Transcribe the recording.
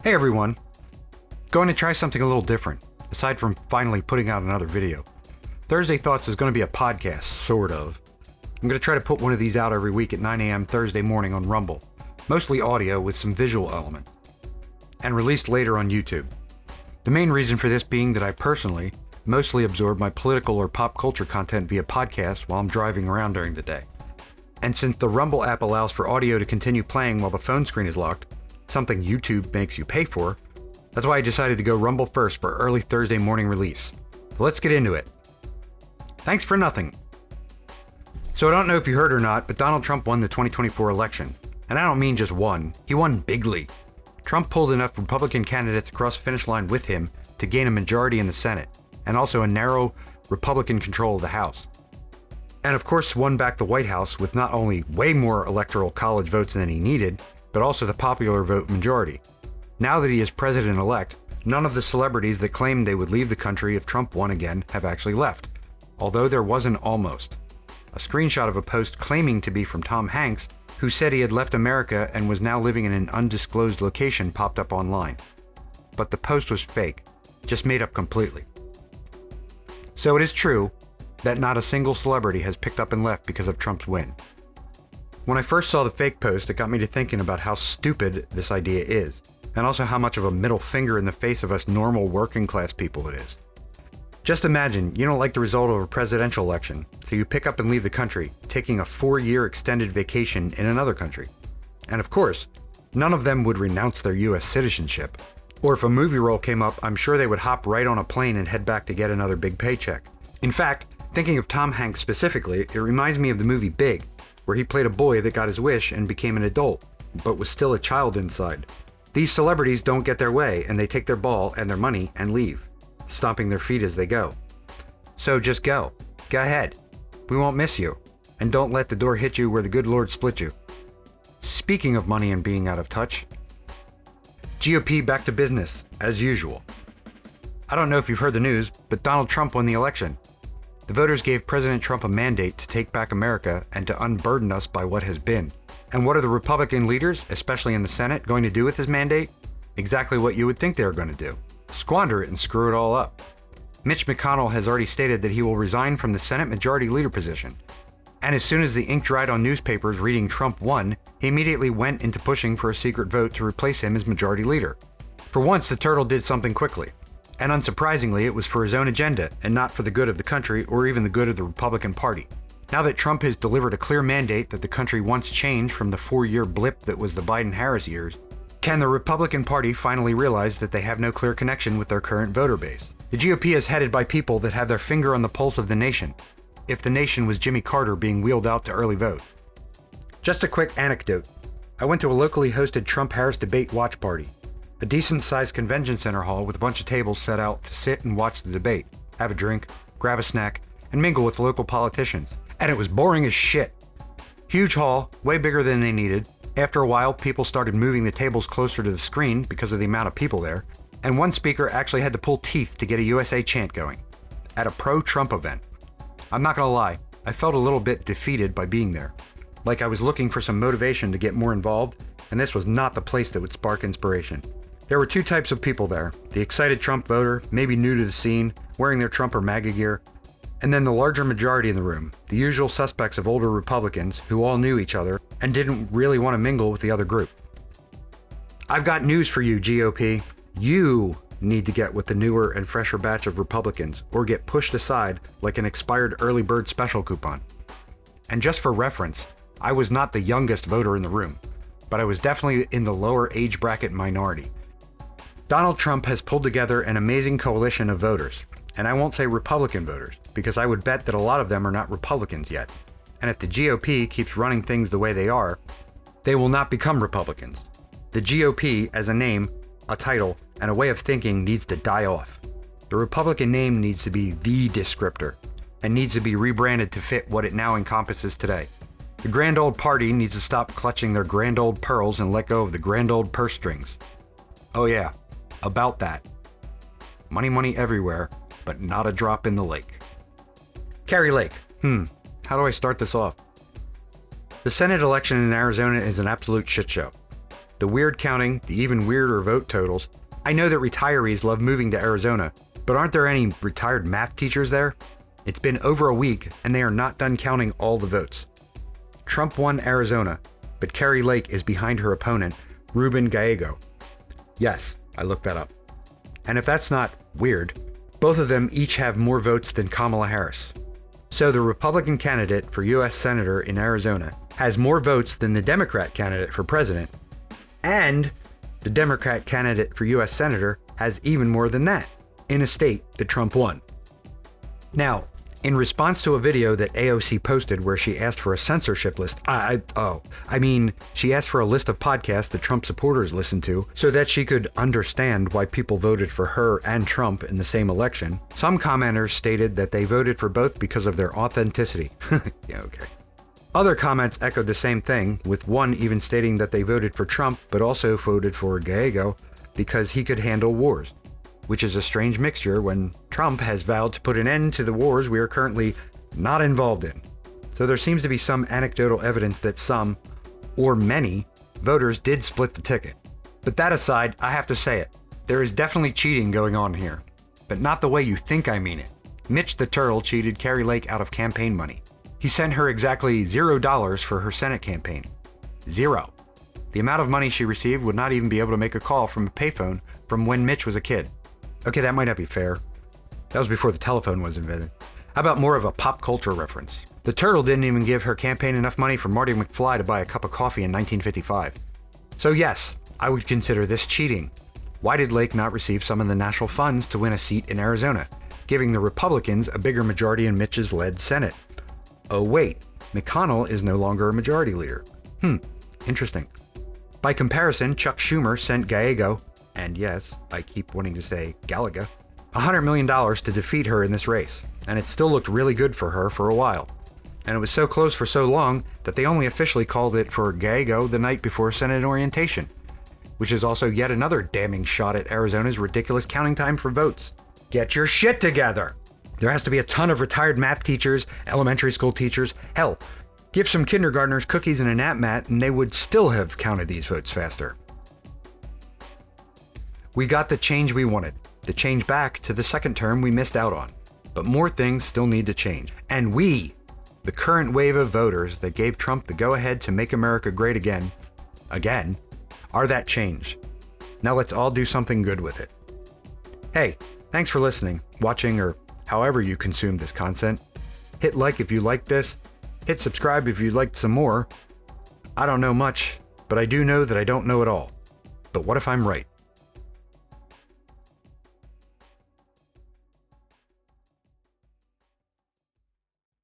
Hey everyone, going to try something a little different, aside from finally putting out another video. Thursday Thoughts is going to be a podcast, sort of. I'm going to try to put one of these out every week at 9 a.m. Thursday morning on Rumble, mostly audio with some visual elements, and released later on YouTube. The main reason for this being that I personally mostly absorb my political or pop culture content via podcasts while I'm driving around during the day. And since the Rumble app allows for audio to continue playing while the phone screen is locked, something YouTube makes you pay for, that's why I decided to go Rumble first for early Thursday morning release. So let's get into it. Thanks for nothing. So I don't know if you heard or not, but Donald Trump won the 2024 election. And I don't mean just won, he won bigly. Trump pulled enough Republican candidates across the finish line with him to gain a majority in the Senate, and also a narrow Republican control of the House. And of course won back the White House with not only way more electoral college votes than he needed, but also the popular vote majority. Now that he is president-elect, none of the celebrities that claimed they would leave the country if Trump won again have actually left, although there was an almost. A screenshot of a post claiming to be from Tom Hanks, who said he had left America and was now living in an undisclosed location, popped up online. But the post was fake, just made up completely. So it is true that not a single celebrity has picked up and left because of Trump's win. When I first saw the fake post, it got me to thinking about how stupid this idea is, and also how much of a middle finger in the face of us normal working class people it is. Just imagine you don't like the result of a presidential election, so you pick up and leave the country, taking a 4-year extended vacation in another country. And of course, none of them would renounce their US citizenship. Or if a movie role came up, I'm sure they would hop right on a plane and head back to get another big paycheck. In fact, thinking of Tom Hanks specifically, it reminds me of the movie Big, where he played a boy that got his wish and became an adult, but was still a child inside. These celebrities don't get their way, and they take their ball and their money and leave, stomping their feet as they go. So just go. Go ahead. We won't miss you. And don't let the door hit you where the good Lord split you. Speaking of money and being out of touch, GOP back to business, as usual. I don't know if you've heard the news, but Donald Trump won the election. The voters gave President Trump a mandate to take back America and to unburden us by what has been. And what are the Republican leaders, especially in the Senate, going to do with his mandate? Exactly what you would think they were going to do. Squander it and screw it all up. Mitch McConnell has already stated that he will resign from the Senate Majority Leader position. And as soon as the ink dried on newspapers reading Trump won, he immediately went into pushing for a secret vote to replace him as Majority Leader. For once, the turtle did something quickly. And unsurprisingly, it was for his own agenda and not for the good of the country or even the good of the Republican Party. Now that Trump has delivered a clear mandate that the country wants change from the 4-year blip that was the Biden-Harris years, can the Republican Party finally realize that they have no clear connection with their current voter base? The GOP is headed by people that have their finger on the pulse of the nation, if the nation was Jimmy Carter being wheeled out to early vote. Just a quick anecdote. I went to a locally hosted Trump-Harris debate watch party. A decent-sized convention center hall with a bunch of tables set out to sit and watch the debate, have a drink, grab a snack, and mingle with local politicians. And it was boring as shit. Huge hall, way bigger than they needed. After a while, people started moving the tables closer to the screen because of the amount of people there, and one speaker actually had to pull teeth to get a USA chant going at a pro-Trump event. I'm not gonna lie, I felt a little bit defeated by being there. Like I was looking for some motivation to get more involved, and this was not the place that would spark inspiration. There were two types of people there: the excited Trump voter, maybe new to the scene, wearing their Trump or MAGA gear, and then the larger majority in the room, the usual suspects of older Republicans who all knew each other and didn't really want to mingle with the other group. I've got news for you, GOP. You need to get with the newer and fresher batch of Republicans or get pushed aside like an expired early bird special coupon. And just for reference, I was not the youngest voter in the room, but I was definitely in the lower age bracket minority. Donald Trump has pulled together an amazing coalition of voters, and I won't say Republican voters, because I would bet that a lot of them are not Republicans yet. And if the GOP keeps running things the way they are, they will not become Republicans. The GOP, as a name, a title, and a way of thinking needs to die off. The Republican name needs to be the descriptor, and needs to be rebranded to fit what it now encompasses today. The grand old party needs to stop clutching their grand old pearls and let go of the grand old purse strings. Oh yeah, about that. Money everywhere, but not a drop in the lake. Kari Lake. How do I start this off? The Senate election in Arizona is an absolute shit show. the weird counting, the even weirder vote totals. I know that retirees love moving to Arizona, but aren't there any retired math teachers there? It's been over a week and they are not done counting all the votes. Trump won Arizona, but Kari Lake is behind her opponent, Ruben Gallego. Yes, I looked that up. And if that's not weird, both of them each have more votes than Kamala Harris. So the Republican candidate for U.S. Senator in Arizona has more votes than the Democrat candidate for president. And the Democrat candidate for U.S. Senator has even more than that in a state that Trump won. Now, in response to a video that AOC posted where she asked for a censorship list, she asked for a list of podcasts that Trump supporters listen to so that she could understand why people voted for her and Trump in the same election. Some commenters stated that they voted for both because of their authenticity. Yeah, okay. Other comments echoed the same thing, with one even stating that they voted for Trump but also voted for Gallego because he could handle wars, which is a strange mixture when Trump has vowed to put an end to the wars we are currently not involved in. So there seems to be some anecdotal evidence that some, or many, voters did split the ticket. But that aside, I have to say it. There is definitely cheating going on here. But not the way you think I mean it. Mitch the Turtle cheated Kari Lake out of campaign money. He sent her exactly $0 for her Senate campaign. Zero. The amount of money she received would not even be able to make a call from a payphone from when Mitch was a kid. Okay, that might not be fair. That was before the telephone was invented. How about more of a pop culture reference? The Turtle didn't even give her campaign enough money for Marty McFly to buy a cup of coffee in 1955. So yes, I would consider this cheating. Why did Lake not receive some of the national funds to win a seat in Arizona, giving the Republicans a bigger majority in Mitch's led Senate? Oh wait, McConnell is no longer a majority leader. Interesting. By comparison, Chuck Schumer sent Gallego, and yes, I keep wanting to say Gallagher, $100 million to defeat her in this race, and it still looked really good for her for a while. And it was so close for so long that they only officially called it for Gallego the night before Senate orientation, which is also yet another damning shot at Arizona's ridiculous counting time for votes. Get your shit together! There has to be a ton of retired math teachers, elementary school teachers. Hell, give some kindergartners cookies and a nap mat and they would still have counted these votes faster. We got the change we wanted, the change back to the second term we missed out on. But more things still need to change. And we, the current wave of voters that gave Trump the go-ahead to make America great again, are that change. Now let's all do something good with it. Hey, thanks for listening, watching, or however you consume this content. Hit like if you liked this. Hit subscribe if you'd like some more. I don't know much, but I do know that I don't know it all. But what if I'm right?